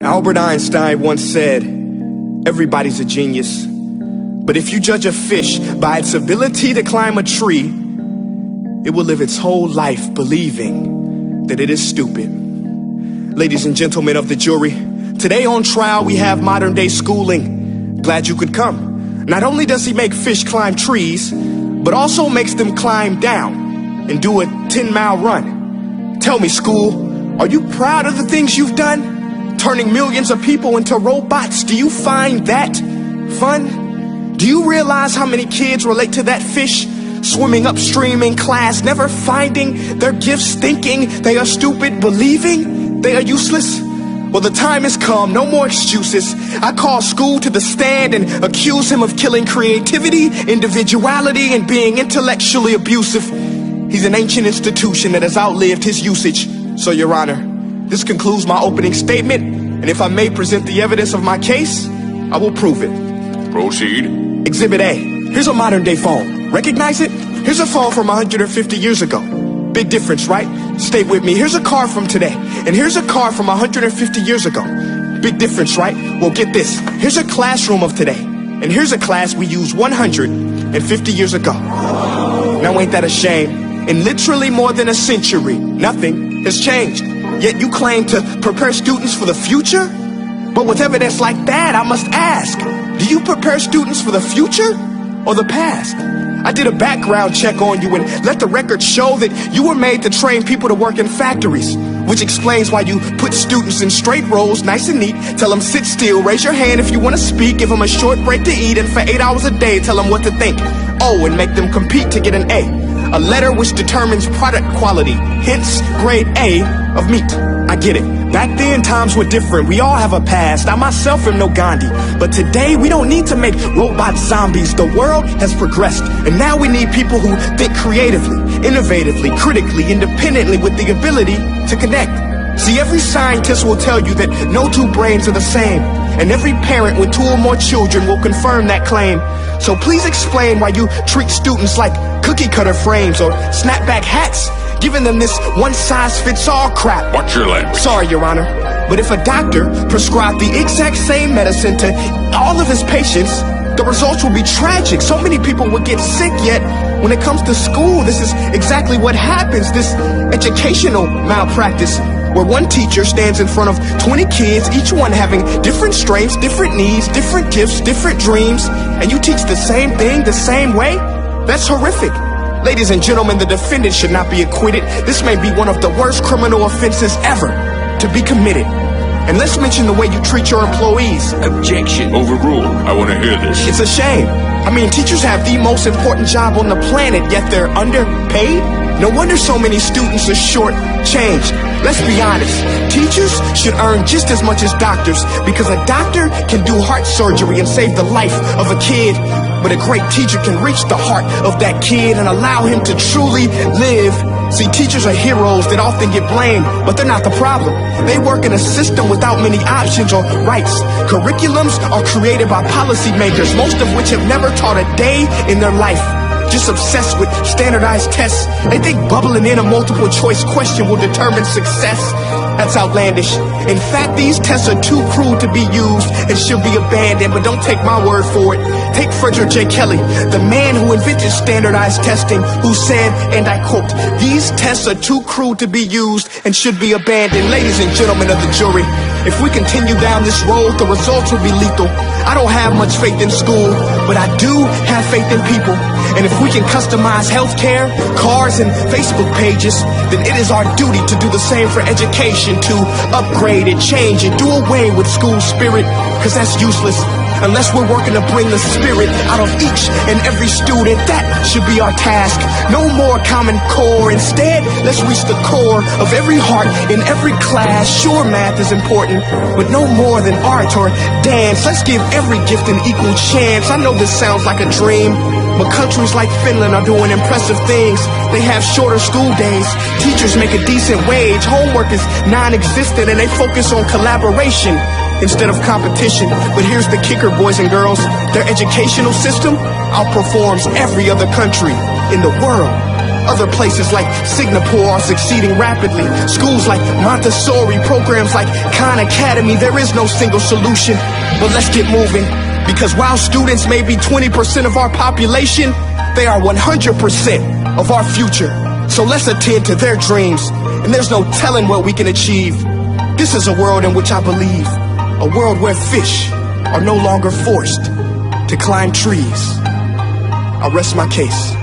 Albert Einstein once said, everybody's a genius. But if you judge a fish by its ability to climb a tree, it will live its whole life believing that it is stupid. Ladies and gentlemen of the jury, today on trial we have modern day schooling. Glad you could come. Not only does he make fish climb trees, but also makes them climb down and do a 10-mile run. Tell me, school, are you proud of the things you've done? Turning millions of people into robots, do you find that fun? Do you realize how many kids relate to that fish? Swimming upstream in class, never finding their gifts, thinking they are stupid, believing they are useless? Well, the time has come, no more excuses. I call school to the stand and accuse him of killing creativity, individuality, and being intellectually abusive. He's an ancient institution that has outlived his usage. So, Your Honor, this concludes my opening statement, and if I may present the evidence of my case, I will prove it. Proceed. Exhibit A. Here's a modern day phone. Recognize it? Here's a phone from 150 years ago. Big difference, right? Stay with me. Here's a car from today, and here's a car from 150 years ago. Big difference, right? Well, get this. Here's a classroom of today, and here's a class we used 150 years ago. Now ain't that a shame? In literally more than a century, nothing has changed. Yet you claim to prepare students for the future? But with evidence like that, I must ask, do you prepare students for the future or the past? I did a background check on you and let the record show that you were made to train people to work in factories, which explains why you put students in straight rows, nice and neat, tell them sit still, raise your hand if you want to speak, give them a short break to eat, and for 8 hours a day tell them what to think. Oh, and make them compete to get an A. A letter which determines product quality, hence grade A of meat. I get it. Back then, times were different. We all have a past. I myself am no Gandhi. But today, we don't need to make robot zombies. The world has progressed. And now we need people who think creatively, innovatively, critically, independently, with the ability to connect. See, every scientist will tell you that no two brains are the same. And every parent with 2 or more children will confirm that claim. So please explain why you treat students like cookie cutter frames or snapback hats, giving them this one-size-fits-all crap. Watch your language. Sorry, Your Honor, but if a doctor prescribed the exact same medicine to all of his patients, the results will be tragic. So many people would get sick, yet when it comes to school, this is exactly what happens, this educational malpractice, where one teacher stands in front of 20 kids, each one having different strengths, different needs, different gifts, different dreams, and you teach the same thing the same way? That's horrific. Ladies and gentlemen, the defendant should not be acquitted. This may be one of the worst criminal offenses ever to be committed. And let's mention the way you treat your employees. Objection. Overruled. I want to hear this. It's a shame. I mean, teachers have the most important job on the planet, yet they're underpaid? No wonder so many students are short-changed. Let's be honest, teachers should earn just as much as doctors, because a doctor can do heart surgery and save the life of a kid, but a great teacher can reach the heart of that kid and allow him to truly live. See, teachers are heroes that often get blamed, but they're not the problem. They work in a system without many options or rights. Curriculums are created by policymakers, most of which have never taught a day in their life. Just obsessed with standardized tests. They think bubbling in a multiple choice question will determine success. That's outlandish. In fact, these tests are too cruel to be used and should be abandoned, but don't take my word for it. Take Frederick J. Kelly, the man who invented standardized testing, who said, and I quote, "These tests are too cruel to be used and should be abandoned." Ladies and gentlemen of the jury, if we continue down this road, the results will be lethal. I don't have much faith in school, but I do have faith in people. And if we can customize healthcare, cars, and Facebook pages, then it is our duty to do the same for education, to upgrade and change and do away with school spirit, because that's useless. Unless we're working to bring the spirit out of each and every student, that should be our task. No more Common Core. Instead, let's reach the core of every heart in every class. Sure, math is important, but no more than art or dance. Let's give every gift an equal chance. I know this sounds like a dream, but countries like Finland are doing impressive things. They have shorter school days. Teachers make a decent wage. Homework is non-existent, and they focus on collaboration instead of competition. But here's the kicker, boys and girls. Their educational system outperforms every other country in the world. Other places like Singapore are succeeding rapidly. Schools like Montessori, programs like Khan Academy, there is no single solution. But let's get moving, because while students may be 20% of our population, they are 100% of our future. So let's attend to their dreams, and there's no telling what we can achieve. This is a world in which I believe, a world where fish are no longer forced to climb trees. I'll rest my case.